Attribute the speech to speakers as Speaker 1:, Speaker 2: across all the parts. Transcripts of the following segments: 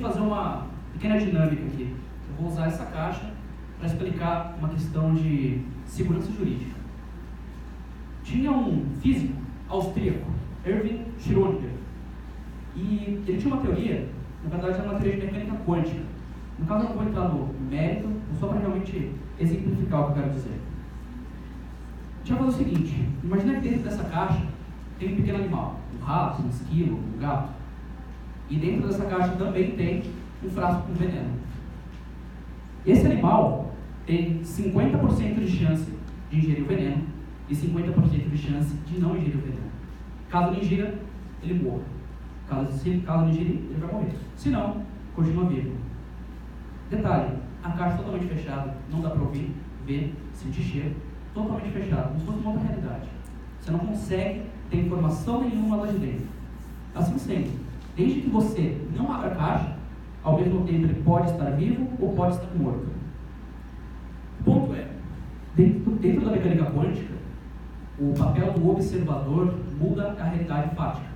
Speaker 1: de fazer uma pequena dinâmica aqui. Eu vou usar essa caixa para explicar uma questão de segurança jurídica. Tinha um físico austríaco, Erwin Schrödinger, e ele tinha uma teoria, na verdade era uma teoria de mecânica quântica. No caso eu não vou entrar no mérito, só para realmente exemplificar o que eu quero dizer. A gente vai fazer o seguinte, imagina que dentro dessa caixa tem um pequeno animal, um rato, um esquilo, um gato. E dentro dessa caixa também tem um frasco com veneno. Esse animal tem 50% de chance de ingerir o veneno e 50% de chance de não ingerir o veneno. Caso ele ingira, ele morre. Caso não ingerir, ele vai morrer. Se não, continua vivo. Detalhe, a caixa totalmente fechada, não dá para ouvir, ver, sentir cheiro, totalmente fechada, como se fosse uma outra realidade. Você não consegue ter informação nenhuma lá de dentro. Assim sendo, desde que você não abra a caixa, ao mesmo tempo ele pode estar vivo ou pode estar morto. O ponto é, dentro da mecânica quântica, o papel do observador muda a realidade fática.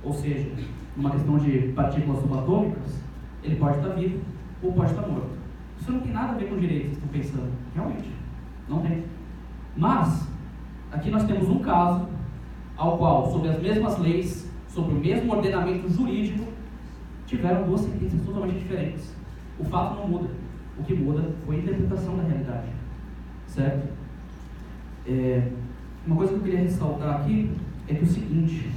Speaker 1: Ou seja, numa questão de partículas subatômicas, ele pode estar vivo ou pode estar morto. Isso não tem nada a ver com o direito, vocês estão pensando. Realmente, não tem. Mas, aqui nós temos um caso ao qual, sob as mesmas leis, sobre o mesmo ordenamento jurídico, tiveram duas sentenças totalmente diferentes. O fato não muda. O que muda foi a interpretação da realidade. Certo? Uma coisa que eu queria ressaltar aqui é que o seguinte,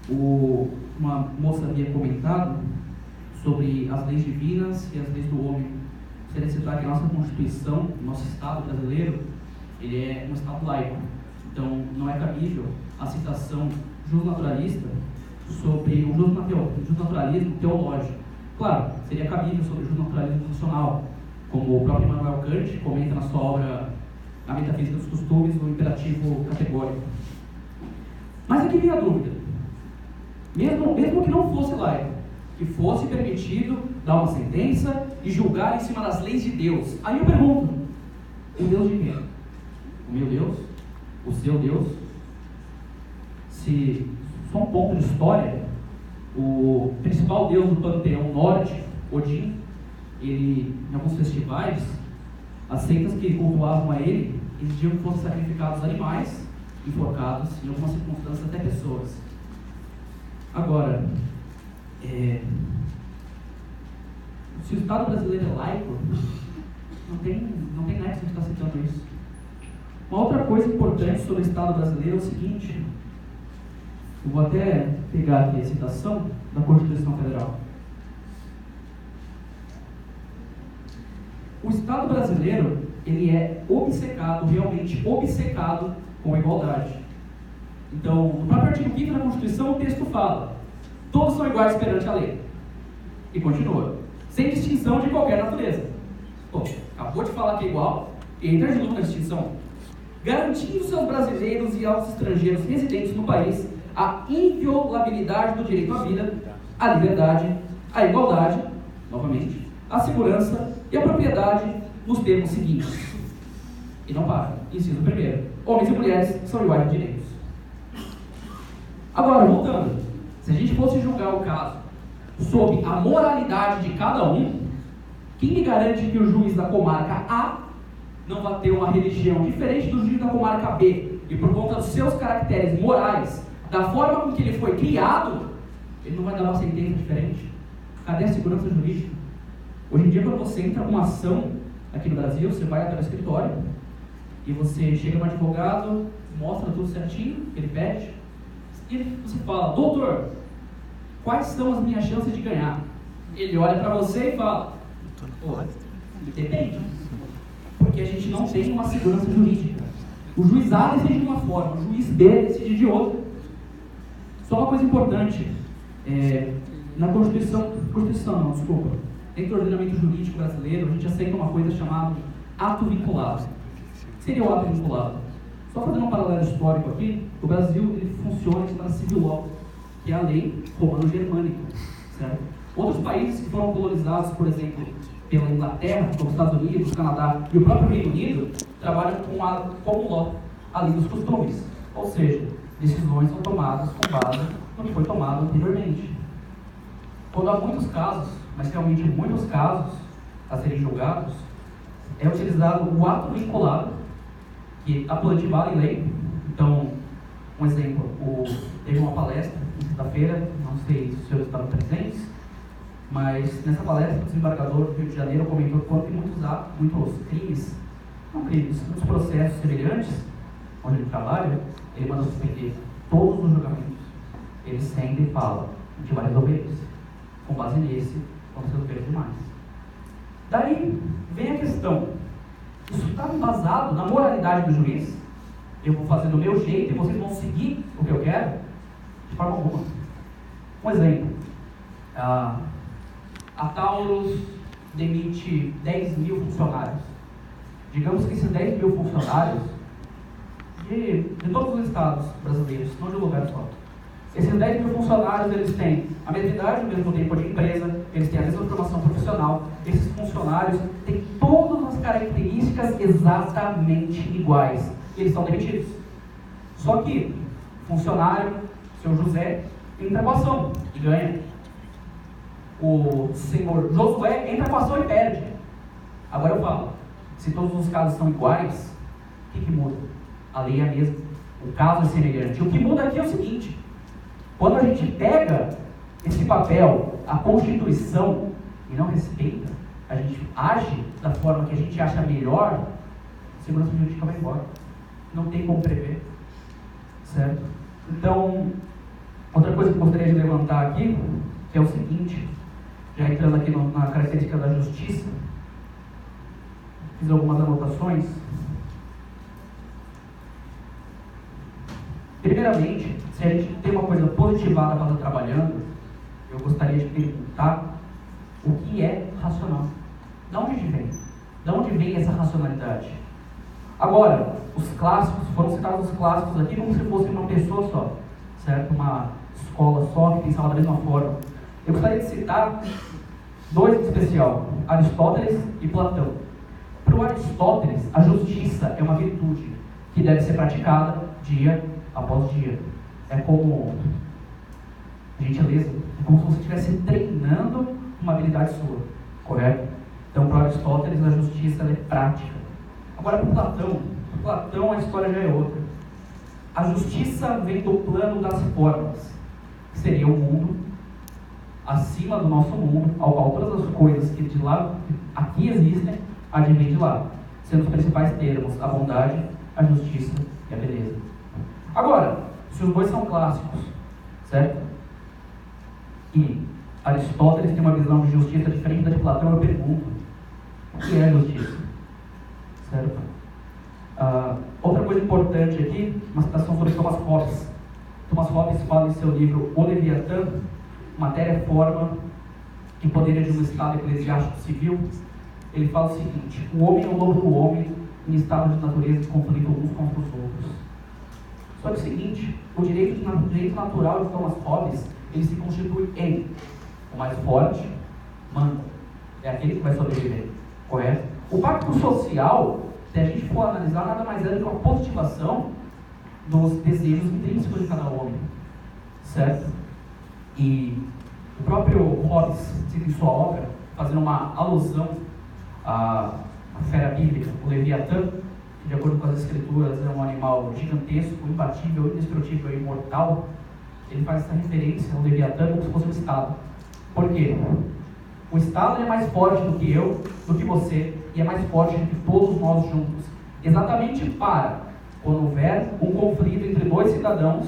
Speaker 1: uma moça havia comentado sobre as leis divinas e as leis do homem. Gostaria de citar que a nossa Constituição, nosso Estado brasileiro, ele é um Estado laico. Então, não é cabível a citação justnaturalista sobre o justnaturalismo teológico. Claro, seria cabível sobre o justnaturalismo funcional, como o próprio Immanuel Kant comenta na sua obra A Metafísica dos Costumes, o imperativo categórico. Mas aqui vem a dúvida. Mesmo que não fosse laico, que fosse permitido dar uma sentença e julgar em cima das leis de Deus. Aí eu pergunto, o Deus de quem? O meu Deus? O seu Deus? Se, só um ponto de história, o principal Deus do panteão norte, Odin, ele, em alguns festivais, as seitas que cultuavam a ele exigiam que fossem sacrificados animais, enforcados, em algumas circunstâncias até pessoas. Agora, se o Estado brasileiro é laico, não tem nexo de estar citando isso. Uma outra coisa importante sobre o Estado brasileiro é o seguinte, eu vou até pegar aqui a citação da Constituição Federal. O Estado brasileiro, ele é obcecado, realmente obcecado com a igualdade. Então, no próprio artigo 5º da Constituição, o texto fala: todos são iguais perante a lei. E continua: sem distinção de qualquer natureza. Pô, acabou de falar que é igual, e entra de novo na distinção. Garantindo-se aos brasileiros e aos estrangeiros residentes no país a inviolabilidade do direito à vida, à liberdade, à igualdade, novamente, à segurança e à propriedade nos termos seguintes. E não para. Inciso 1º. Homens e mulheres são iguais de direitos. Agora, voltando. Se a gente fosse julgar o caso sob a moralidade de cada um, quem me garante que o juiz da comarca A não vai ter uma religião diferente do juiz da comarca B, e por conta dos seus caracteres morais, da forma com que ele foi criado, ele não vai dar uma sentença diferente? Cadê a segurança jurídica? Hoje em dia, quando você entra com uma ação aqui no Brasil, você vai até o escritório e você chega no advogado, mostra tudo certinho que ele pede, e você fala: doutor, quais são as minhas chances de ganhar? Ele olha para você e fala: depende. Porque a gente não tem uma segurança jurídica. O juiz A decide de uma forma, o juiz B decide de outra. Só uma coisa importante, na Constituição não, desculpa, dentro do ordenamento jurídico brasileiro, a gente aceita uma coisa chamada ato vinculado. O que seria o ato vinculado? Só fazendo um paralelo histórico aqui, o Brasil ele funciona em cima da civil law, que é a lei romano-germânica, certo? Outros países que foram colonizados, por exemplo, pela Inglaterra, como os Estados Unidos, o Canadá e o próprio Reino Unido, trabalham com a common law, a lei dos costumes. Ou seja, decisões são tomadas com base no que foi tomado anteriormente. quando há muitos casos, mas realmente muitos casos a serem julgados, é utilizado o ato vinculado, que está plantivado em lei. Então, um exemplo, teve uma palestra na quinta-feira, não sei se os senhores estavam presentes, mas nessa palestra o desembargador do Rio de Janeiro comentou que quando tem muitos crimes, muitos processos semelhantes, onde ele trabalha, ele manda suspender todos os julgamentos. Ele sempre fala, a gente vai resolver isso. Com base nesse, vamos resolver demais. Daí vem a questão, isso está embasado na moralidade do juiz? Eu vou fazer do meu jeito e vocês vão seguir o que eu quero? De forma alguma. Um exemplo, a Taurus demite 10 mil funcionários. Digamos que esses 10 mil funcionários, de todos os estados brasileiros, não de um lugar só. Esses 10 mil funcionários, eles têm a mesma idade, o mesmo tempo de empresa, eles têm a mesma formação profissional. Esses funcionários têm todas as características exatamente iguais. Eles são demitidos. Só que o funcionário, seu José, entra com a ação e ganha. O senhor Josué entra com a ação e perde. Agora eu falo, se todos os casos são iguais, o que muda? A lei é a mesma, o caso é semelhante. O que muda aqui é o seguinte: quando a gente pega esse papel, a Constituição, e não respeita, a gente age da forma que a gente acha melhor, a segurança jurídica vai embora. Não tem como prever, certo? Então, outra coisa que eu gostaria de levantar aqui, que é o seguinte, já entrando aqui na característica da justiça, fiz algumas anotações. Primeiramente, se a gente tem uma coisa positivada para estar trabalhando, eu gostaria de perguntar o que é racional. De onde vem? De onde vem essa racionalidade? Agora, os clássicos, foram citados os clássicos aqui como se fosse uma pessoa só, certo? Uma escola só que pensava da mesma forma. Eu gostaria de citar dois em especial, Aristóteles e Platão. Para o Aristóteles, a justiça é uma virtude que deve ser praticada dia após dia. É como gentileza, é como se você estivesse treinando uma habilidade sua, correto? Então, para Aristóteles, a justiça é prática. Agora, para Platão a história já é outra. A justiça vem do plano das formas, que seria o mundo acima do nosso mundo, ao qual todas as coisas que de lá aqui existem advêm de lá, sendo os principais termos a bondade, a justiça e a beleza. Agora, se os dois são clássicos, certo? E Aristóteles tem uma visão de justiça diferente da de Platão, eu pergunto, o que é justiça? Certo? Outra coisa importante aqui, uma citação sobre Thomas Hobbes. Thomas Hobbes fala em seu livro O Leviatã, Matéria, Forma e Poder de um Estado Eclesiástico Civil. Ele fala o seguinte: o homem é o lobo do homem em estado de natureza de conflito uns contra os outros. Só que é o seguinte, o direito natural de Thomas Hobbes, ele se constitui em o mais forte manda, é aquele que vai sobreviver, correto? O pacto social, se a gente for analisar, nada mais é do que uma positivação dos desejos intrínsecos de cada homem, certo? E o próprio Hobbes cita em sua obra, fazendo uma alusão à fera bíblica, o Leviatã, que de acordo com as escrituras é um animal gigantesco, imbatível, indestrutível e imortal. Ele faz essa referência ao Leviatã como se fosse um Estado. Por quê? O Estado é mais forte do que eu, do que você, e é mais forte do que todos nós juntos. Exatamente para, quando houver um conflito entre dois cidadãos,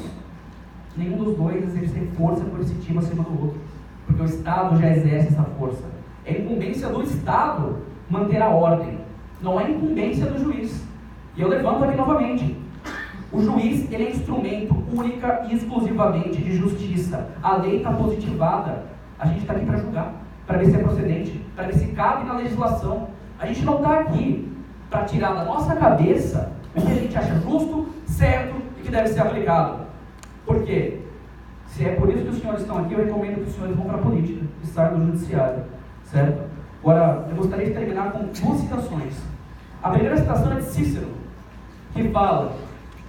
Speaker 1: nenhum dos dois exercer força coercitiva acima do outro. Porque o Estado já exerce essa força. É incumbência do Estado manter a ordem. Não é incumbência do juiz. E eu levanto aqui novamente. O juiz, ele é instrumento única e exclusivamente de justiça. A lei está positivada. A gente está aqui para julgar, para ver se é procedente, para ver se cabe na legislação. A gente não está aqui para tirar da nossa cabeça o que a gente acha justo, certo e que deve ser aplicado. Por quê? Se é por isso que os senhores estão aqui, eu recomendo que os senhores vão para a política e saiam do judiciário, certo? Agora, eu gostaria de terminar com duas citações. A primeira citação é de Cícero, que fala: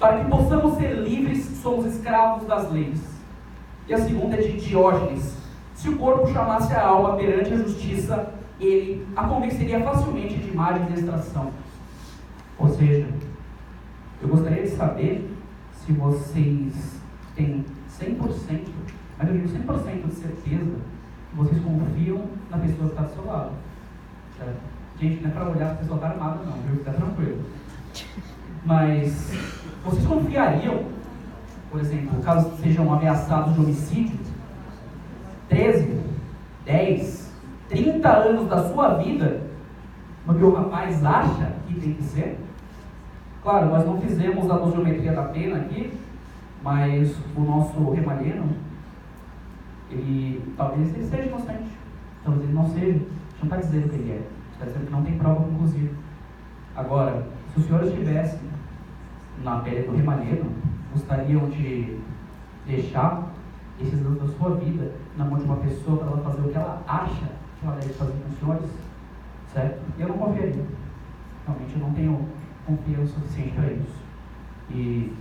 Speaker 1: para que possamos ser livres, somos escravos das leis. E a segunda é de Diógenes: Se o corpo chamasse a alma perante a justiça, ele a convenceria facilmente de imagens de extração. Ou seja, eu gostaria de saber se vocês têm 100%, mas eu digo 100% de certeza que vocês confiam na pessoa que está do seu lado. Certo? Gente, não é para olhar se a pessoa está armada não, viu? Fica tranquilo. Mas vocês confiariam, por exemplo, caso sejam ameaçados de homicídio, 13, 10, 30 anos da sua vida no que o rapaz acha que tem que ser? Claro, nós não fizemos a dosiometria da pena aqui, mas o nosso remalheno, talvez ele seja inocente, talvez ele não seja, a gente não está dizendo que ele é, está dizendo que não tem prova conclusiva. Agora, se os senhores estivessem na pele do remalheno, gostariam de deixar esses anos da sua vida na mão de uma pessoa para ela fazer o que ela acha que ela deve fazer com os senhores? Certo? Eu não confiaria. Realmente eu não tenho confiança suficiente para isso. E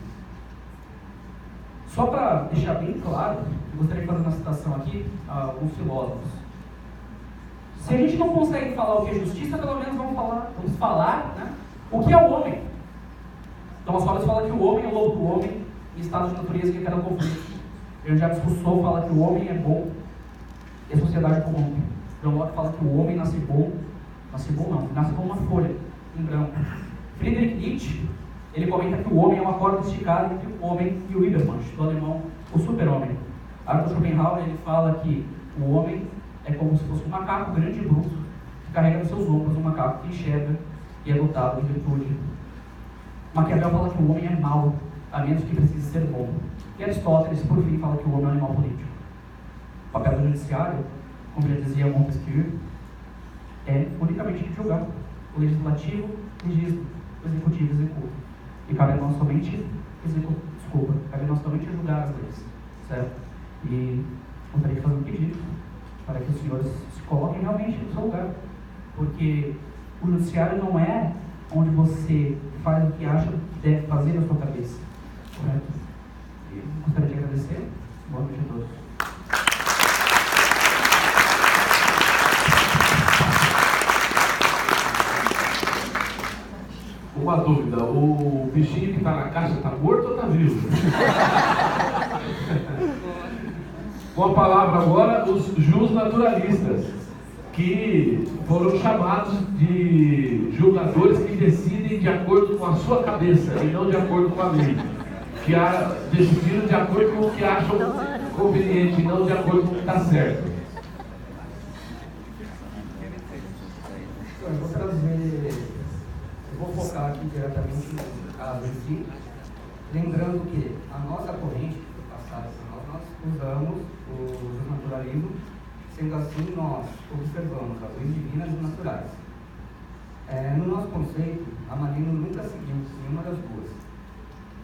Speaker 1: só para deixar bem claro, eu gostaria de fazer uma citação aqui a alguns filósofos. Se a gente não consegue falar o que é justiça, pelo menos vamos falar, né, o que é o homem. Thomas Hobbes fala que o homem é o lobo do homem em estado de natureza que é cada conflito. Jean-Jacques Rousseau fala que o homem é bom e a sociedade corrompe. John Locke fala que o homem nasce como uma folha em branco. Friedrich Nietzsche, ele comenta que o homem é uma corda esticada entre o homem e o Übermensch, do alemão, o super-homem. Arthur Schopenhauer, ele fala que o homem é como se fosse um macaco grande e bruto, que carrega nos seus ombros um macaco que enxerga e é dotado de virtude. Maquiavel fala que o homem é mau, a menos que precise ser bom. E Aristóteles, por fim, fala que o homem é um animal político. O papel do judiciário, como já dizia Montesquieu, é unicamente de julgar. O legislativo legisla, o executivo executa. E cabe a nós somente julgar as leis. Certo? E gostaria de fazer um pedido para que os senhores se coloquem realmente no seu lugar. Porque o judiciário não é onde você faz o que acha que deve fazer na sua cabeça. Correto? E gostaria de agradecer. Boa noite a todos.
Speaker 2: Uma dúvida, o bichinho que está na caixa está morto ou está vivo? Com a palavra agora, os justnaturalistas, que foram chamados de julgadores que decidem de acordo com a sua cabeça e não de acordo com a lei. Que decidiram de acordo com o que acham conveniente, não de acordo com o que está certo.
Speaker 3: Eu vou focar aqui diretamente no caso em si, lembrando que a nossa corrente que foi passada por nós usamos o naturalismo, sendo assim nós observamos as leis divinas e naturais. No nosso conceito, Amalino nunca seguiu nenhuma das duas.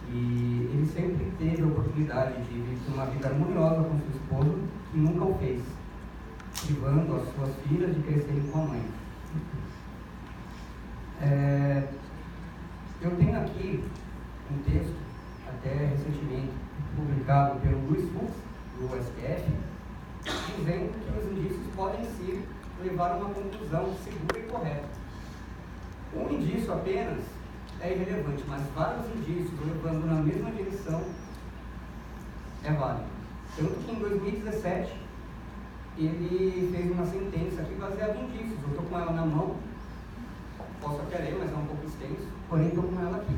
Speaker 3: E ele sempre teve a oportunidade de viver uma vida harmoniosa com seu esposo, que nunca o fez, privando as suas filhas de crescerem com a mãe. Eu tenho aqui um texto, até recentemente publicado pelo Luiz Fux, do STF, dizendo que os indícios podem sim levar a uma conclusão segura e correta. Um indício apenas é irrelevante, mas vários indícios levando na mesma direção é válido. Tanto que em 2017 ele fez uma sentença aqui baseada em indícios. Eu estou com ela na mão, posso até ler, mas é um pouco extenso, porém estou com ela aqui.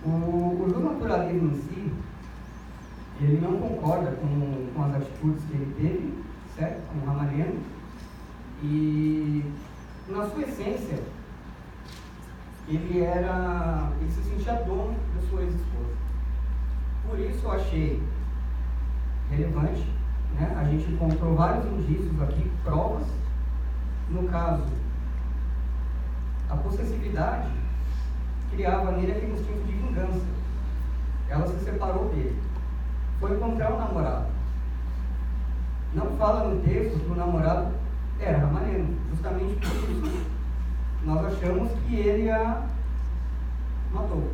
Speaker 3: O naturalismo em si, ele não concorda com as atitudes que ele teve, certo? Com o Ramalheno, e na sua essência ele se sentia dono da sua ex-esposa. Por isso eu achei relevante, né? A gente encontrou vários indícios aqui, provas. No caso, a possessividade criava nele aquele instinto de vingança. Ela se separou dele, foi encontrar o namorado. Não fala no texto que o namorado era Ramalheno, justamente por isso nós achamos que ele a matou.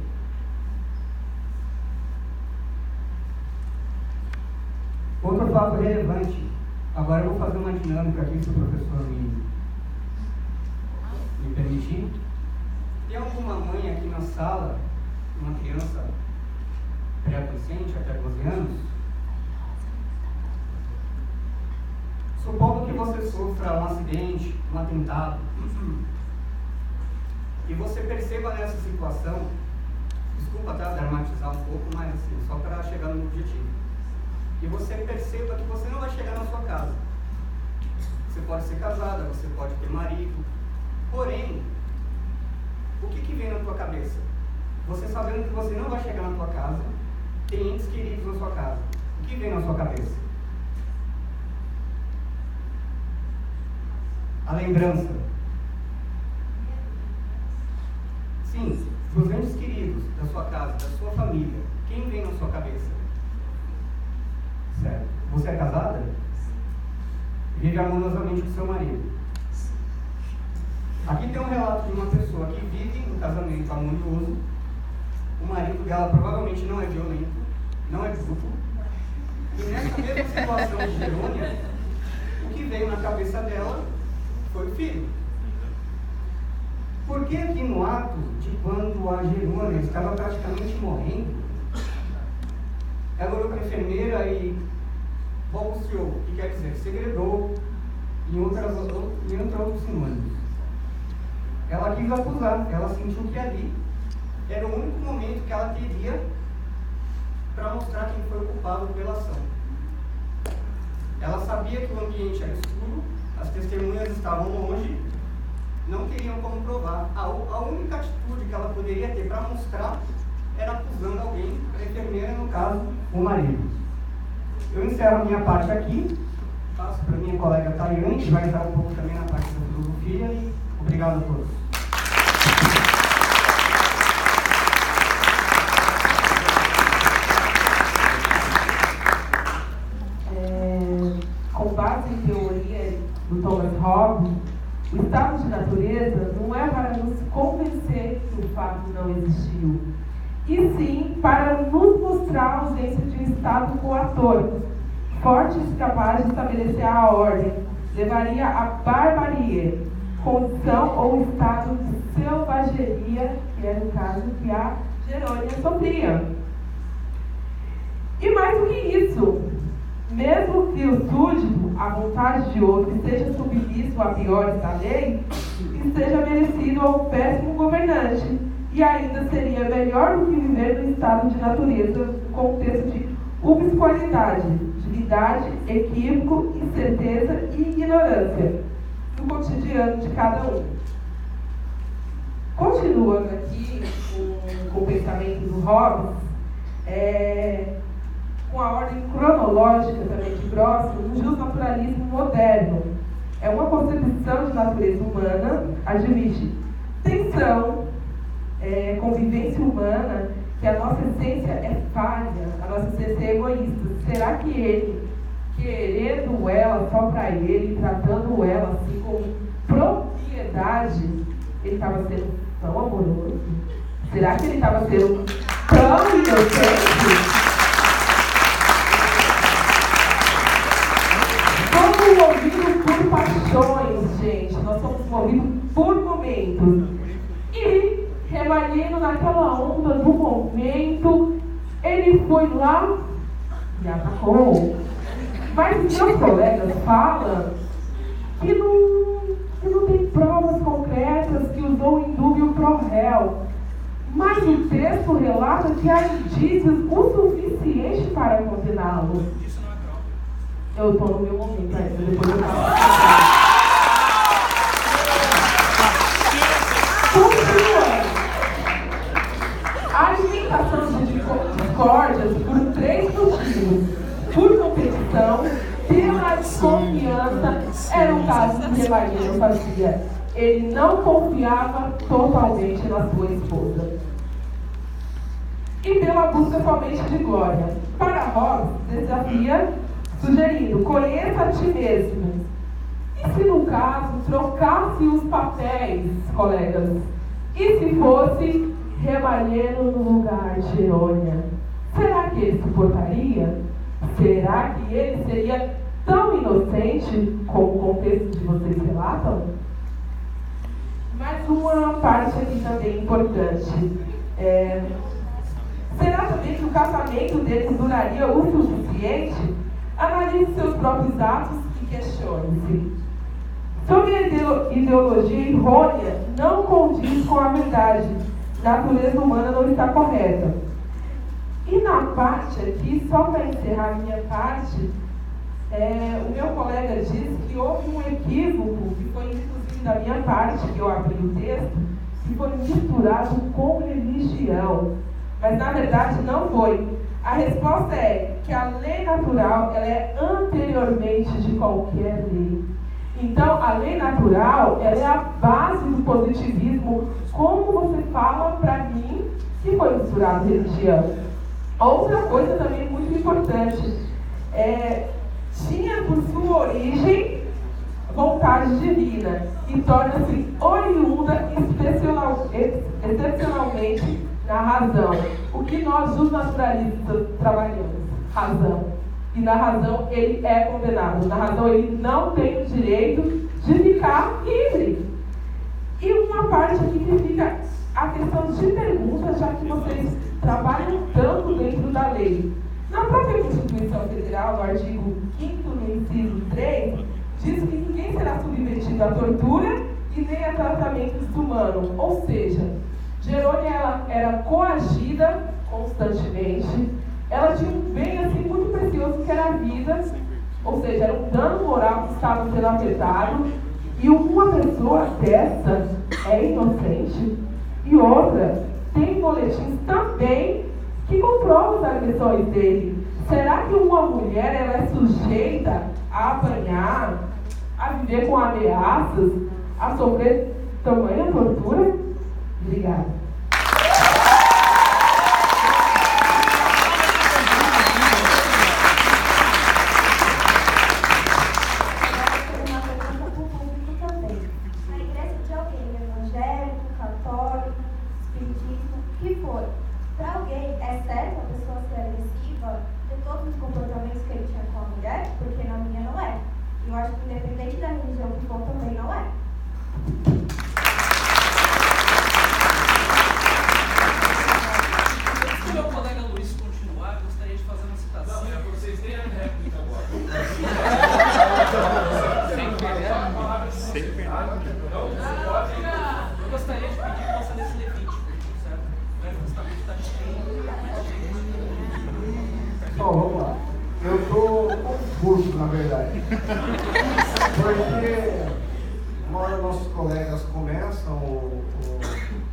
Speaker 3: Outro fato relevante, agora eu vou fazer uma dinâmica aqui, se o professor me permitir. Tem alguma mãe aqui na sala, uma criança pré-adolescente, até 12 anos? Supondo que você sofra um acidente, um atentado, e você perceba nessa situação, desculpa dramatizar um pouco, mas assim, só para chegar no objetivo, e você perceba que você não vai chegar na sua casa. Você pode ser casada, você pode ter marido, porém, o que vem na tua cabeça? Você sabendo que você não vai chegar na tua casa, tem entes queridos na sua casa, o que vem na sua cabeça? A lembrança. Sim, dos entes queridos da sua casa, da sua família. Quem vem na sua cabeça? Certo. Você é casada? Vive harmoniosamente com seu marido. Aqui tem um relato de uma pessoa que vive um casamento harmonioso. O marido dela provavelmente não é violento, não é bruto. E nessa mesma situação de Jerônia, o que veio na cabeça dela foi o filho. Porque aqui no ato de quando a Jerônia estava praticamente morrendo, ela olhou para a enfermeira e balbuciou, que quer dizer, segredou, em outros sinônimos. Ela quis acusar, ela sentiu que ali era o único momento que ela teria para mostrar quem foi o culpado pela ação. Ela sabia que o ambiente era escuro, as testemunhas estavam longe, não teriam como provar. A única atitude que ela poderia ter para mostrar era acusando alguém, a enfermeira, no caso, o marido. Eu encerro a minha parte aqui, passo para a minha colega Tayane, que vai entrar um pouco também na parte da filosofia, e obrigado a todos.
Speaker 4: Com base em teoria do Thomas Hobbes, o estado de natureza não é para nos convencer que o fato não existiu, e sim para nos mostrar a ausência de um estado coator, forte e capaz de estabelecer a ordem, levaria à barbarie, condição ou estado de selvageria, que era o caso que a Jerônia sofria. E mais do que isso, mesmo que o súdito, à vontade de outro, esteja submisso a piores da lei, esteja merecido ao péssimo governante, e ainda seria melhor do que viver no estado de natureza, no contexto de obscuridade, divindade, equívoco, incerteza e ignorância, no cotidiano de cada um. Continuando aqui com o pensamento do Hobbes, com a ordem cronológica também de Grosso, no justnaturalismo moderno. É uma concepção de natureza humana, admite tensão, convivência humana, que a nossa essência é falha, a nossa essência é egoísta. Será que ele, querendo ela só para ele, tratando ela assim com propriedade, ele estava sendo tão amoroso? Será que ele estava sendo tão inocente? Movidos por paixões, gente. Nós somos movidos por momentos. E, revalhando naquela onda do momento, ele foi lá e atacou. Mas os meus colegas falam que não tem provas concretas, que usou o indúbio pro réu. Mas o texto relata que há indícios o suficiente para condená-lo. Eu estou no meu momento ainda, depois eu falo. Continuando. A alimentação de discórdias por 3 motivos. Por competição, pela desconfiança, era o caso que Revalheno fazia. Ele não confiava totalmente na sua esposa. E pela busca somente de glória. Para Hobbes, desafia sugerindo, conheça a ti mesmo. E se no caso trocasse os papéis, colegas? E se fosse Revalheno no lugar de Jerônia? Será que ele suportaria? Será que ele seria tão inocente como o contexto que vocês relatam? Mais uma parte aqui também importante. Será também que o casamento deles duraria o suficiente? Analise seus próprios atos e questione-se. Sobre a ideologia errônea, não condiz com a verdade. Natureza humana não está correta. E na parte aqui, só para encerrar a minha parte, o meu colega disse que houve um equívoco, que foi inclusive da minha parte, que eu abri o texto, que foi misturado com religião. Mas na verdade não foi. A resposta é que a lei natural ela é anteriormente de qualquer lei. Então, a lei natural ela é a base do positivismo, como você fala para mim que foi misturado religião. Outra coisa também muito importante, tinha por sua origem vontade divina e torna-se oriunda excepcionalmente na razão. O que nós, os naturalistas, trabalhamos? Razão. E na razão ele é condenado. Na razão ele não tem o direito de ficar livre. E uma parte aqui que fica a questão de perguntas, já que vocês trabalham tanto dentro da lei. Na própria Constituição Federal, no artigo 5º, no inciso 3, diz que ninguém será submetido à tortura e nem a tratamento desumano. Ou seja, Jerônia ela era coagida constantemente, ela tinha um bem assim muito precioso que era a vida, ou seja, era um dano moral que estava sendo afetado, e uma pessoa dessa é inocente, e outra tem boletins também que comprovam as agressões dele. Será que uma mulher ela é sujeita a apanhar, a viver com ameaças, a sofrer tamanha tortura? Obrigada.
Speaker 5: Uma pergunta para o público também. Na igreja de alguém, evangélico, católico, espiritismo, o que for, para alguém é certo a pessoa ser agressiva de todos os comportamentos que ele tinha com a mulher? Porque na minha não é. E eu acho que independente da religião que for, também não é.
Speaker 1: Se o meu colega Luiz continuar, eu gostaria de fazer uma citação.
Speaker 2: Não, vocês têm a réplica agora.
Speaker 1: Sem perder. Eu gostaria de pedir que você lesse Levítico, certo? O Velho Testamento está cheio.
Speaker 6: Bom, vamos lá. Eu estou confuso, na verdade. Porque uma hora nossos colegas começam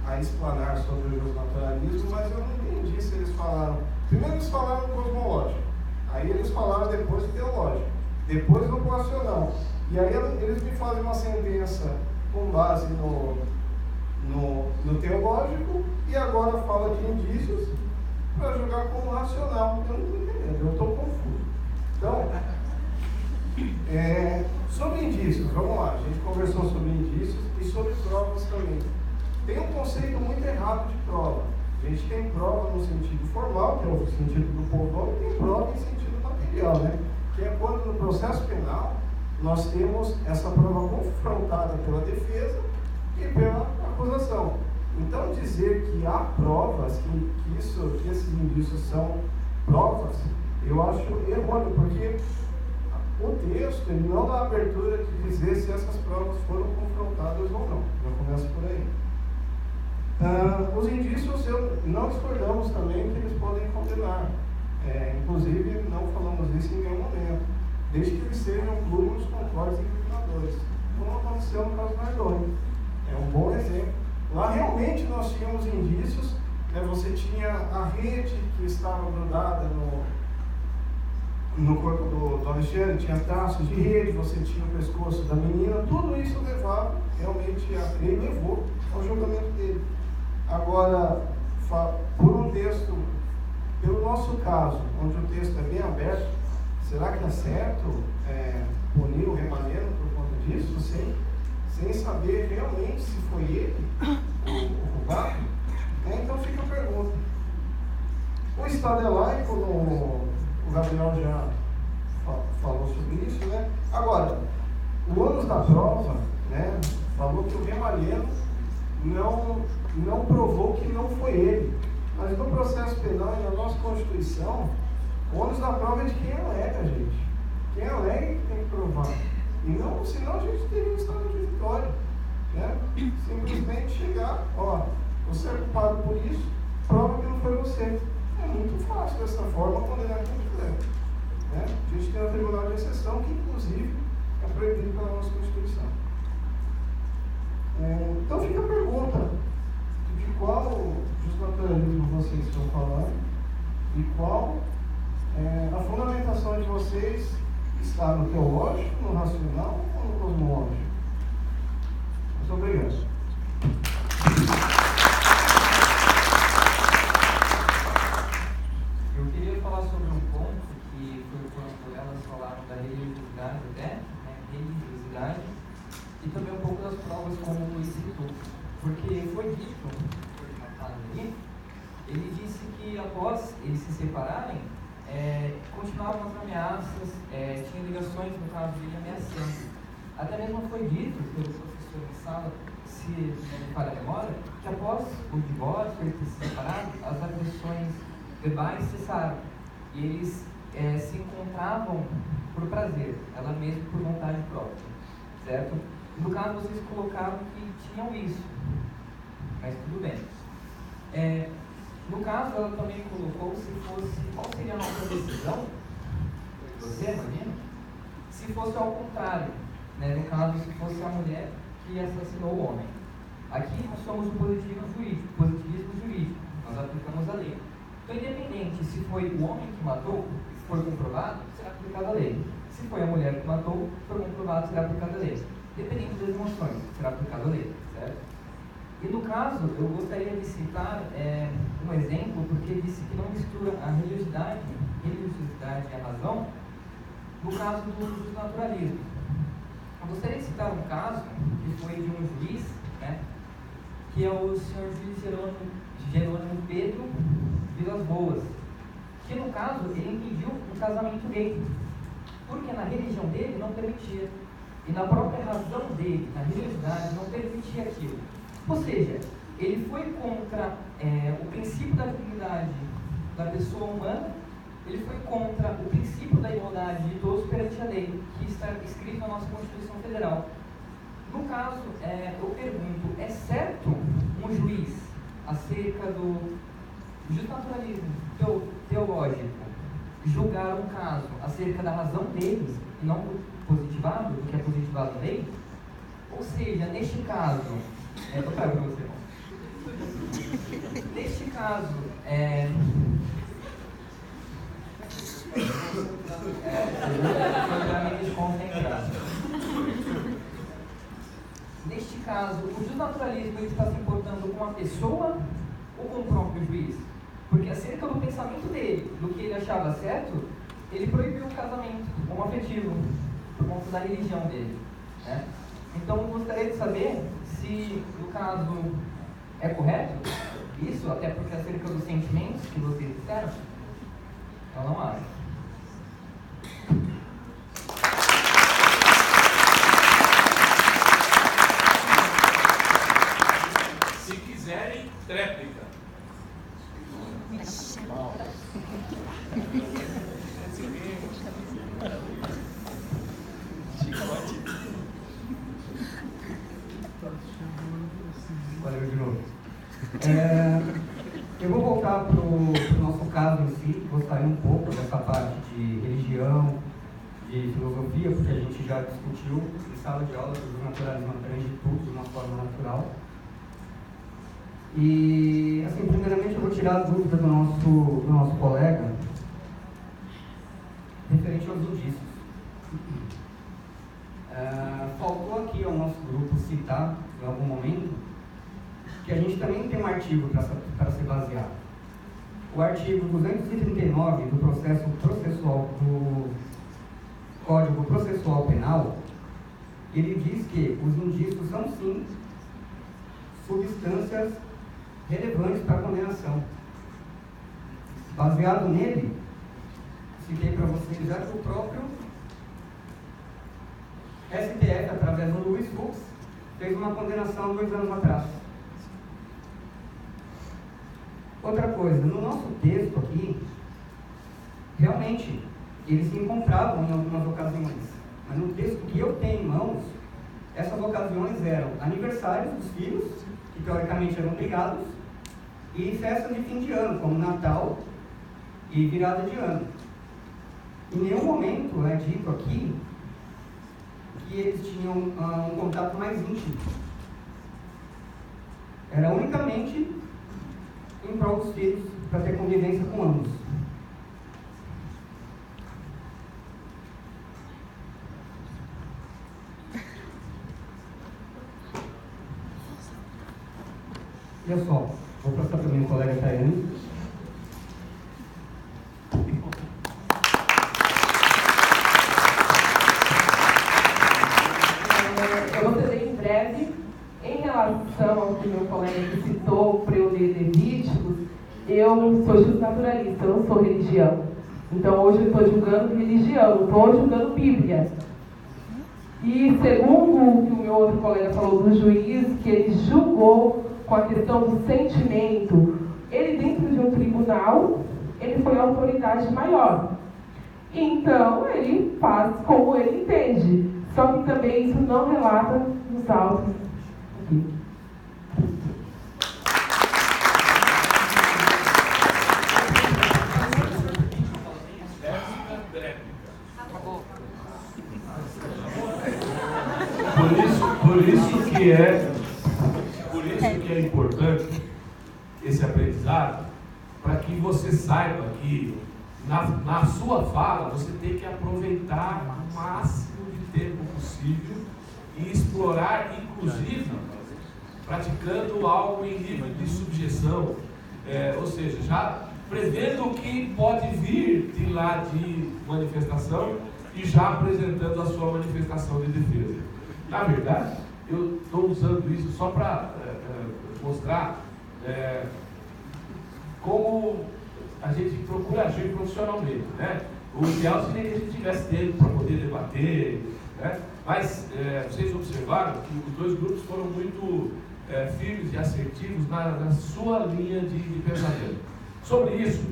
Speaker 6: a explanar sobre o naturalismo, mas eu não entendi se eles falaram. Primeiro eles falaram cosmológico, aí eles falaram depois teológico, depois populacional. E aí eles me fazem uma sentença com base no teológico e agora fala de indícios para julgar como racional. Eu não estou entendendo, eu estou confuso. Então, sobre indícios, vamos lá, a gente conversou sobre indícios e sobre provas também. Tem um conceito muito errado de prova. A gente tem prova no sentido formal, que é o sentido do povão, e tem prova em sentido material, né? Que é quando no processo penal nós temos essa prova confrontada pela defesa e pela acusação. Então dizer que há provas, que esses indícios são provas, eu acho errôneo, porque o texto ele não dá abertura de dizer se essas provas foram confrontadas ou não. Já começa por aí. Os indícios, não discordamos também que eles podem condenar. Inclusive, não falamos isso em nenhum momento. Desde que eles sejam plúrios, concordes e incriminadores. Como aconteceu no caso Nardoni. É um bom exemplo. Lá realmente nós tínhamos indícios, você tinha a rede que estava grudada no corpo do Alexandre, tinha traços de rede, você tinha o pescoço da menina, tudo isso levava realmente a crer e levou ao julgamento dele. Agora, por um texto, pelo nosso caso, onde o texto é bem aberto, será que é certo punir o remaneno por conta disso, sem saber realmente se foi ele o roubado? Então fica a pergunta. O Estado é laico o Gabriel já falou sobre isso, né? Agora, o ônus da prova, né, falou que o remalheno não provou que não foi ele. Mas no processo penal e na nossa Constituição, o ônus da prova é de quem alega, gente. Quem alega é que tem que provar. E não, senão a gente teria um estado de vitória. Né? Simplesmente chegar, ó, você é culpado por isso, prova que não foi você. É muito fácil dessa forma condenar quem quiser. Né? A gente tem um tribunal de exceção que, inclusive, é proibido pela nossa Constituição. Então fica a pergunta de qual justnaturalismo vocês estão falando e qual a fundamentação de vocês está no teológico, no racional ou no cosmológico? Muito obrigado.
Speaker 7: Eu queria falar sobre um ponto que foi quando elas falaram da religiosidade até, né, religiosidade, e também um pouco das provas como o Luiz citou. Porque foi dito, ele disse que após eles se separarem, continuavam as ameaças, tinha ligações no caso dele ameaçando. Até mesmo foi dito pelo professor de sala, se não me falha a memória, que após o divórcio, eles se separaram, as agressões verbais cessaram. E eles se encontravam por prazer, ela mesma por vontade própria, certo? No caso, vocês colocaram que tinham isso, mas tudo bem. No caso, ela também colocou se fosse, qual seria a nossa decisão, você, Marina, se fosse ao contrário, né? No caso, se fosse a mulher que assassinou o homem. Aqui nós somos o positivismo jurídico, nós aplicamos a lei. Então, independente se foi o homem que matou, se for comprovado, será aplicada a lei. Se foi a mulher que matou, se for comprovado, será aplicada a lei. Dependendo das emoções, será aplicada a lei, certo? E no caso, eu gostaria de citar um exemplo, porque ele disse que não mistura a religiosidade e a razão, no caso do justnaturalismo. Eu gostaria de citar um caso que foi de um juiz, né, que é o senhor juiz Jerônimo Pedro Vilas Boas, que no caso ele impediu um casamento gay, porque na religião dele não permitia, e na própria razão dele, na religiosidade, não permitia aquilo. Ou seja, ele foi contra o princípio da dignidade da pessoa humana, ele foi contra o princípio da igualdade de todos perante a lei, que está escrito na nossa Constituição Federal. No caso, eu pergunto, é certo um juiz, acerca do justnaturalismo teológico, julgar um caso acerca da razão dele, e não do positivado, do que é positivado na lei? Ou seja, neste caso, eu pego para você, irmão. Neste caso, foi para me desconcentrar. Neste caso, o justnaturalismo ele está se importando com a pessoa ou com o próprio juiz? Porque acerca do pensamento dele, do que ele achava certo, ele proibiu o casamento homoafetivo, por conta da religião dele, né? Então, eu gostaria de saber se, no caso, é correto isso, até porque acerca dos sentimentos que vocês disseram, eu não acho.
Speaker 2: Se quiserem, tréplica.
Speaker 3: Valeu de novo. Eu vou voltar para o nosso caso em si, vou sair um pouco dessa parte de religião, de filosofia, porque a gente já discutiu em sala de aula que o naturalismo abrange tudo de uma forma natural. E, assim, primeiramente eu vou tirar a dúvida do nosso colega referente aos indícios. Faltou aqui ao nosso grupo citar, em algum momento, que a gente também tem um artigo para se basear. O artigo 239 do processo processual do Código Processual Penal, ele diz que os indícios são sim substâncias relevantes para a condenação. Baseado nele, citei para vocês já que o próprio STF, através do Luiz Fux, fez uma condenação 2 anos atrás. Outra coisa, no nosso texto aqui, realmente, eles se encontravam em algumas ocasiões. Mas no texto que eu tenho em mãos, essas ocasiões eram aniversários dos filhos, que teoricamente eram obrigados, e festas de fim de ano, como Natal e virada de ano. Em nenhum momento é dito aqui que eles tinham um contato mais íntimo. Era unicamente em prol dos filhos, para ter convivência com ambos. Olha só, vou passar para o meu colega Tayane.
Speaker 4: Eu vou ser em breve. Em relação ao que meu colega citou, para eu ler Levíticos, eu sou justnaturalista, eu não sou religião. Então hoje eu estou julgando religião, não estou julgando Bíblia. E segundo o que o meu outro colega falou do juiz, que ele julgou com a questão do sentimento, ele dentro de um tribunal, ele foi a autoridade maior. Então ele faz como ele entende. Só que também isso não relata nos autos aqui.
Speaker 2: Por isso que é importante esse aprendizado, para que você saiba que na sua fala você tem que aproveitar o máximo de tempo possível e explorar, inclusive, praticando algo em nível de subjeção, ou seja, já prevendo o que pode vir de lá de manifestação e já apresentando a sua manifestação de defesa. Na verdade, eu estou usando isso só para mostrar como a gente procura agir profissionalmente, né? O ideal seria que a gente tivesse tempo para poder debater, né? Mas vocês observaram que os dois grupos foram muito firmes e assertivos na sua linha de pensamento. Sobre isso,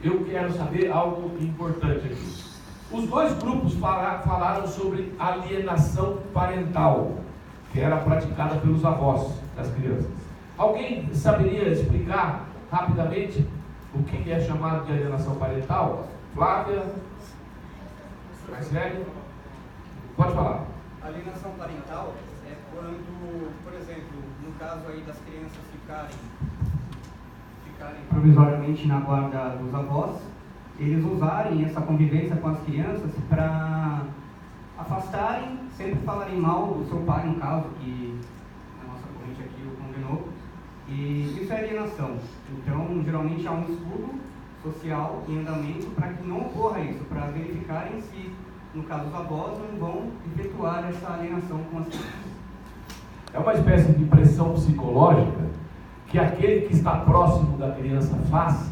Speaker 2: eu quero saber algo importante aqui. Os dois grupos falaram sobre alienação parental, que era praticada pelos avós das crianças. Alguém saberia explicar rapidamente o que é chamado de alienação parental? Flávia? Mais velho? Pode falar.
Speaker 3: Alienação parental é quando, por exemplo, no caso aí das crianças ficarem provisoriamente na guarda dos avós, eles usarem essa convivência com as crianças para afastarem, sempre falarem mal do seu pai, no caso, que a nossa corrente aqui o condenou, e isso é alienação. Então, geralmente há um estudo social em andamento para que não ocorra isso, para verificarem se, no caso, os avós não vão efetuar essa alienação com as crianças.
Speaker 2: É uma espécie de pressão psicológica que aquele que está próximo da criança faz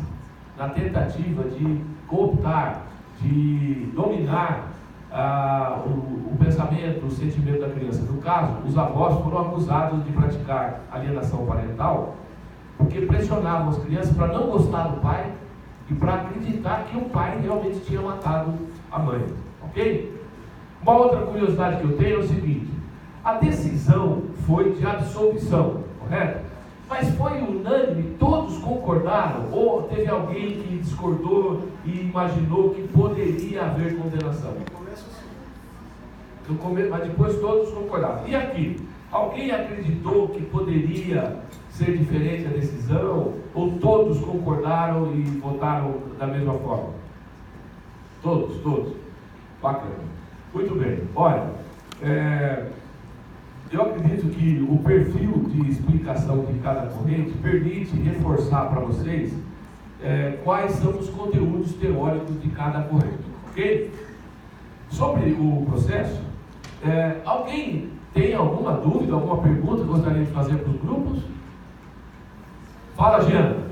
Speaker 2: na tentativa de cooptar, de dominar o pensamento, o sentimento da criança. No caso, os avós foram acusados de praticar alienação parental porque pressionavam as crianças para não gostar do pai e para acreditar que o pai realmente tinha matado a mãe. Ok? Uma outra curiosidade que eu tenho é o seguinte: a decisão foi de absolvição, correto? Mas foi unânime, todos concordaram? Ou teve alguém que discordou e imaginou que poderia haver condenação? Mas depois todos concordaram. E aqui? Alguém acreditou que poderia ser diferente a decisão? Ou todos concordaram e votaram da mesma forma? Todos. Bacana. Muito bem. Olha, eu acredito que o perfil de explicação de cada corrente permite reforçar para vocês quais são os conteúdos teóricos de cada corrente, ok? Sobre o processo, alguém tem alguma dúvida, alguma pergunta que gostaria de fazer para os grupos? Fala, Giana.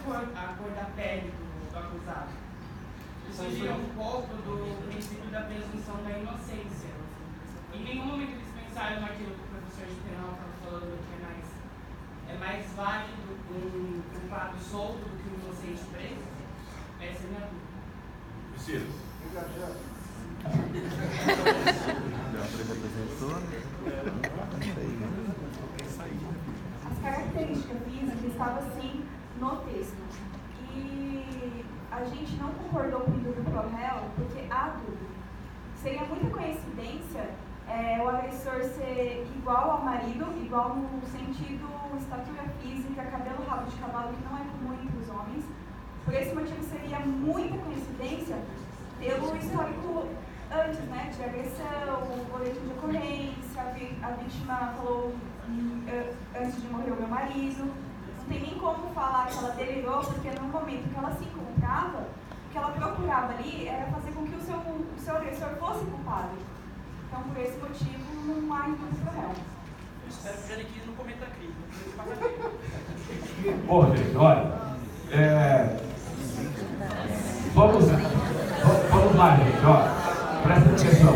Speaker 8: cor da pele do acusado. Isso gira um pouco do princípio da presunção da inocência. Em nenhum momento eles pensaram naquilo que o professor de penal estava falando, que é mais válido um culpado solto do que um inocente preso. Essa é a minha dúvida.
Speaker 2: Precisa.
Speaker 5: As características físicas estavam assim no texto. E a gente não concordou com o dúvida pro réu, porque há dúvida. Seria muita coincidência o agressor ser igual ao marido, igual no sentido estatura física, cabelo rabo de cavalo, que não é comum entre os homens. Por esse motivo seria muita coincidência pelo histórico antes, né, de agressão, o boletim de ocorrência, a vítima falou antes de morrer o meu marido. Não tem nem como falar que ela delirou, porque no momento que ela se encontrava, o que ela procurava ali era fazer com que o seu agressor fosse culpado. Então, por esse motivo, não há indústria pro réu.
Speaker 1: Eu espero que o Janiquim não cometa crime.
Speaker 2: Bom, gente, olha. Vamos lá, gente, ó. Presta atenção.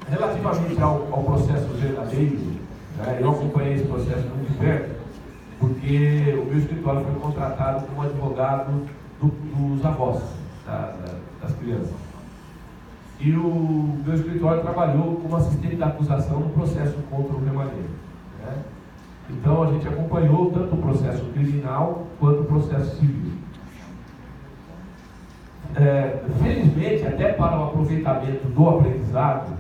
Speaker 2: Relativamente ao processo verdadeiro, né, eu acompanhei esse processo muito de perto, porque o meu escritório foi contratado como advogado dos avós das crianças. E o meu escritório trabalhou como assistente da acusação no processo contra o remalheiro, né? Então a gente acompanhou tanto o processo criminal quanto o processo civil. Felizmente, até para o aproveitamento do aprendizado,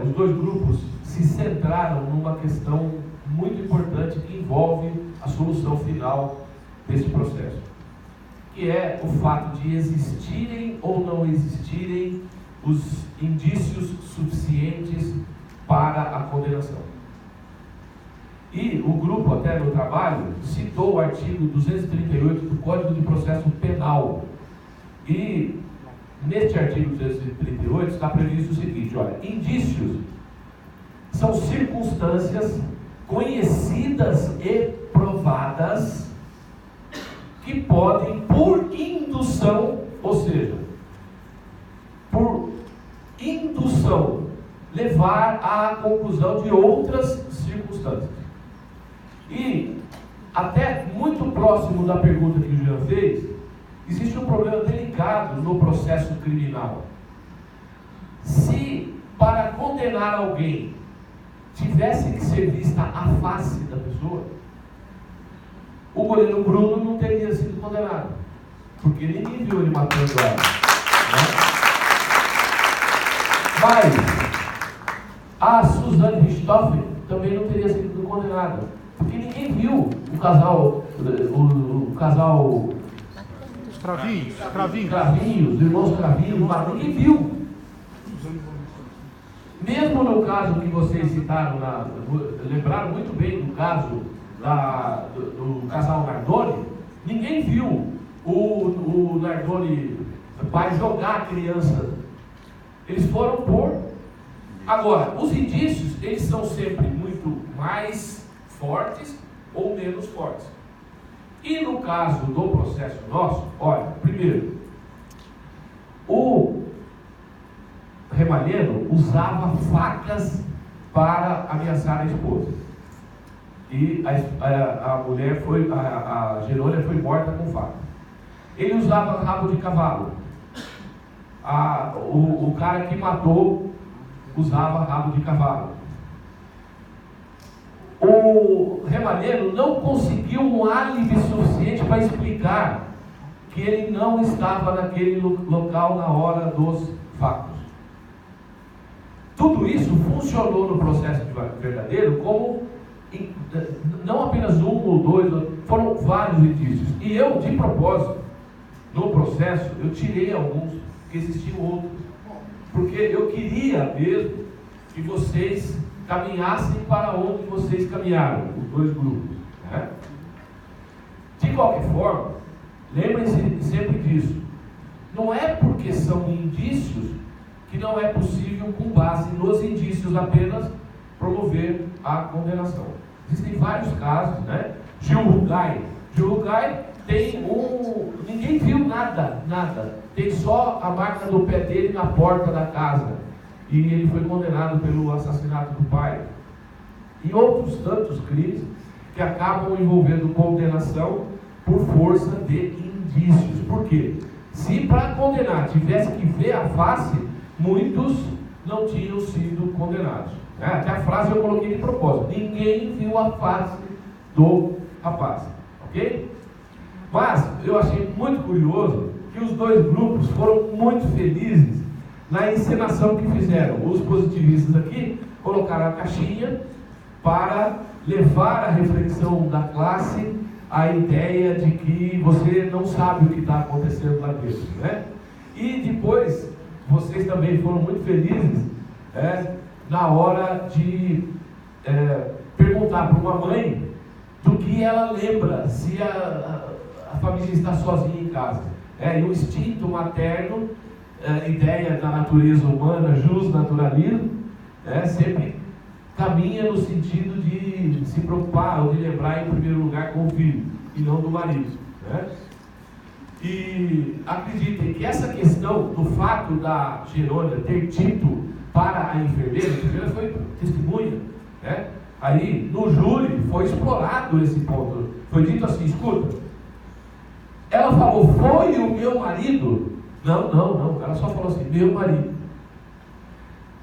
Speaker 2: os dois grupos se centraram numa questão muito importante que envolve a solução final desse processo, que é o fato de existirem ou não existirem os indícios suficientes para a condenação. E o grupo, até no trabalho, citou o artigo 238 do Código de Processo Penal. E neste artigo 238 está previsto o seguinte, olha, indícios são circunstâncias conhecidas e provadas que podem, por indução, ou seja, por indução, levar à conclusão de outras circunstâncias. E, até muito próximo da pergunta que o Jean fez, existe um problema delicado no processo criminal. Se, para condenar alguém, tivesse que ser vista a face da pessoa, o goleiro Bruno não teria sido condenado, porque ninguém viu ele matando ela, né? Mas a Suzane Richthofen também não teria sido condenada, porque ninguém viu o casal Cravinhos, os irmãos Cravinhos, mas ninguém viu. Mesmo no caso que vocês citaram, lembraram muito bem do caso do casal Nardoni, ninguém viu o Nardoni pai jogar a criança. Eles foram por... Agora, os indícios, eles são sempre muito mais fortes ou menos fortes. E no caso do processo nosso, olha, primeiro, o Remalheno usava facas para ameaçar a esposa. E a mulher foi, a Gerônia foi morta com faca. Ele usava rabo de cavalo. O cara que matou usava rabo de cavalo. O Remalheno não conseguiu um álibi suficiente para explicar que ele não estava naquele local na hora dos fatos. Tudo isso funcionou no processo verdadeiro como não apenas um ou dois, foram vários indícios. E eu, de propósito, no processo, eu tirei alguns, porque existiam outros. Porque eu queria mesmo que vocês caminhassem para onde vocês caminharam, os dois grupos, né? De qualquer forma, lembrem-se sempre disso. Não é porque são indícios que não é possível, com base nos indícios apenas, promover à condenação. Existem vários casos, né? Gil Rugai tem ninguém viu nada. Tem só a marca do pé dele na porta da casa. E ele foi condenado pelo assassinato do pai. E outros tantos crimes que acabam envolvendo condenação por força de indícios. Por quê? Se para condenar tivesse que ver a face, muitos não tinham sido condenados. Até a frase eu coloquei de propósito. Ninguém viu a face do rapaz. Ok? Mas eu achei muito curioso que os dois grupos foram muito felizes na encenação que fizeram. Os positivistas aqui colocaram a caixinha para levar a reflexão da classe à ideia de que você não sabe o que está acontecendo lá dentro, né? E depois, vocês também foram muito felizes na hora de perguntar para uma mãe do que ela lembra se a família está sozinha em casa. E o instinto materno, ideia da natureza humana, justnaturalismo, sempre caminha no sentido de se preocupar ou de lembrar em primeiro lugar com o filho e não do marido, né? E acreditem que essa questão do fato da Jerônia ter dito para a enfermeira foi testemunha, né? Aí no júri foi explorado esse ponto. Foi dito assim: escuta, ela falou, foi o meu marido? Não, ela só falou assim, meu marido.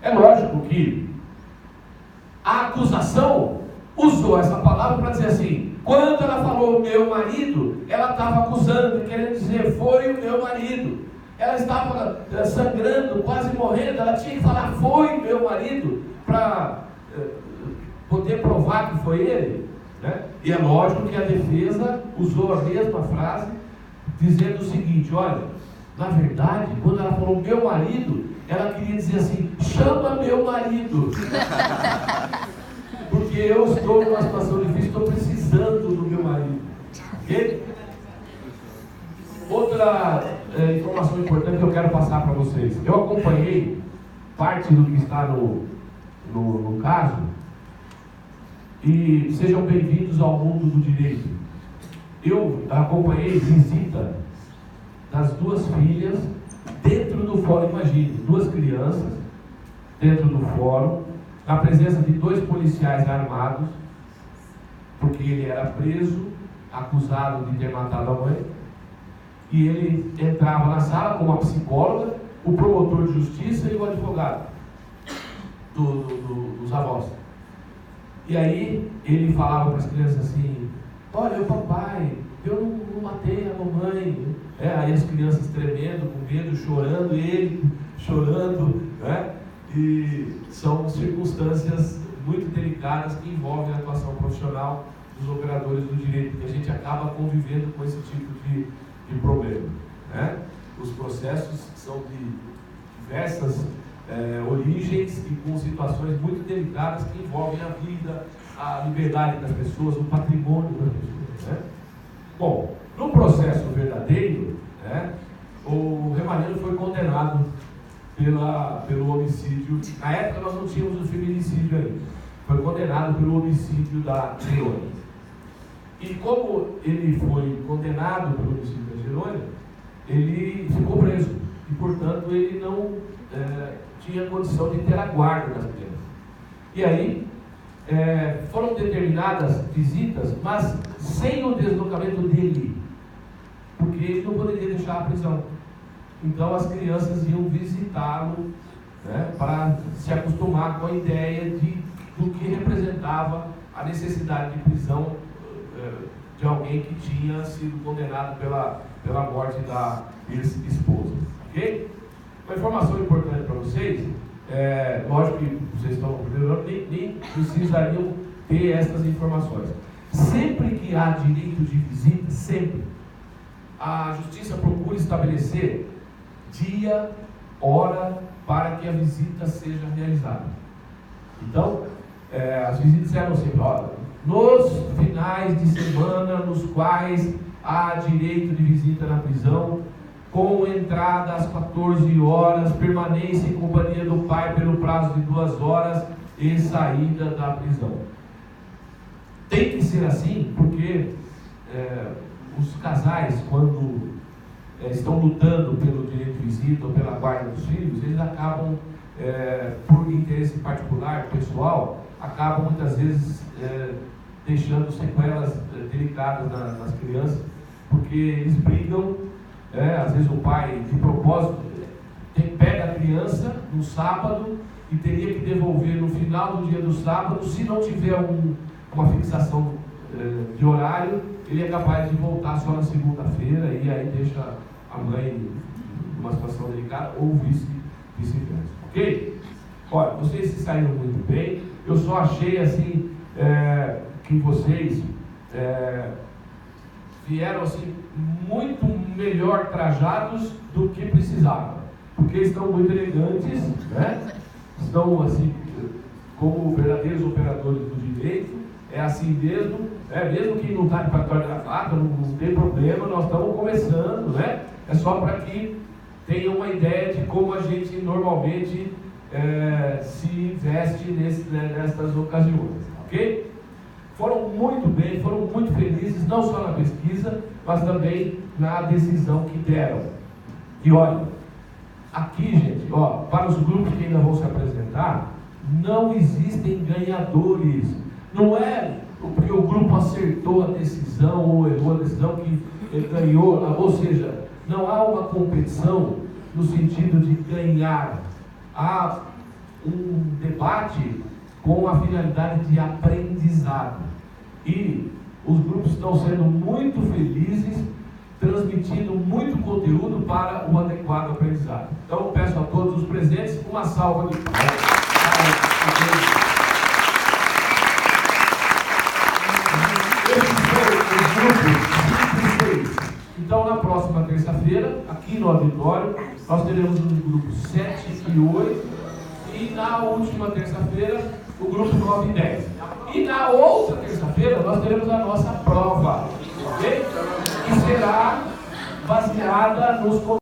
Speaker 2: É lógico que a acusação usou essa palavra para dizer assim, quando ela falou meu marido, ela estava acusando, querendo dizer, foi o meu marido. Ela estava sangrando, quase morrendo, ela tinha que falar, foi meu marido, para poder provar que foi ele, né? E é lógico que a defesa usou a mesma frase, dizendo o seguinte, olha, na verdade, quando ela falou meu marido, ela queria dizer assim, chama meu marido. Porque eu estou numa situação difícil, estou precisando do meu marido. Okay? Outra informação importante que eu quero passar para vocês. Eu acompanhei parte do que está no caso. E sejam bem-vindos ao mundo do direito. Eu acompanhei visita das duas filhas dentro do fórum. Imagine, duas crianças dentro do fórum, na presença de dois policiais armados, porque ele era preso, acusado de ter matado a mãe, e ele entrava na sala com uma psicóloga, o promotor de justiça e o advogado dos avós. E aí ele falava para as crianças assim, olha, o papai, eu não matei a mamãe. Aí as crianças tremendo, com medo, chorando, ele chorando, né? E são circunstâncias muito delicadas que envolvem a atuação profissional dos operadores do direito, porque a gente acaba convivendo com esse tipo de problema, né? Os processos são de diversas origens e com situações muito delicadas que envolvem a vida, a liberdade das pessoas, o patrimônio das pessoas, né? Bom, no processo verdadeiro, né, o Remalhano foi condenado pelo homicídio. Na época nós não tínhamos o feminicídio ainda. Foi condenado pelo homicídio da Jerônia. E como ele foi condenado pelo homicídio da Jerônia, ele ficou preso. E, portanto, ele não tinha condição de ter a guarda das crianças. E aí, foram determinadas visitas, mas sem o deslocamento dele, porque ele não poderia deixar a prisão. Então as crianças iam visitá-lo, né, para se acostumar com a ideia do que representava a necessidade de prisão de alguém que tinha sido condenado pela morte da ex-esposa. Ok? Uma informação importante para vocês, lógico que vocês estão no primeiro ano, nem precisariam ter essas informações. Sempre que há direito de visita, sempre, a Justiça procura estabelecer dia, hora, para que a visita seja realizada. Então, as visitas eram sempre, nos finais de semana nos quais há direito de visita na prisão, com entrada às 14 horas, permanência em companhia do pai pelo prazo de 2 horas e saída da prisão. tem que ser assim, porque os casais, quando estão lutando pelo direito de visita ou pela guarda dos filhos, eles acabam, por interesse particular, pessoal, acabam muitas vezes deixando sequelas delicadas nas crianças, porque eles brigam, às vezes o pai, de propósito, pega a criança no sábado e teria que devolver no final do dia do sábado. Se não tiver uma fixação de horário, ele é capaz de voltar só na segunda-feira, e aí deixa a mãe numa situação delicada, ou vice-versa. Ok? Olha, vocês se saíram muito bem. Eu só achei assim que vocês vieram assim muito melhor trajados do que precisavam, porque estão muito elegantes, né? Estão assim como verdadeiros operadores do direito. É assim mesmo, mesmo que não está de paletó de gravata, não tem problema, nós estamos começando, né? É só para que tenham uma ideia de como a gente normalmente se veste nestas ocasiões, ok? Foram muito bem, foram muito felizes, não só na pesquisa, mas também na decisão que deram. E olha, aqui, gente, para os grupos que ainda vão se apresentar, não existem ganhadores. Não é porque o grupo acertou a decisão ou errou a decisão que ele ganhou, ou seja, não há uma competição no sentido de ganhar. Há um debate com a finalidade de aprendizado. E os grupos estão sendo muito felizes, transmitindo muito conteúdo para o adequado aprendizado. Então, eu peço a todos os presentes uma salva de palmas. Então, na próxima terça-feira, aqui no auditório, nós teremos os grupos 7 e 8, e na última terça-feira, o grupo 9 e 10. E na outra terça-feira, nós teremos a nossa prova, ok? Que será baseada nos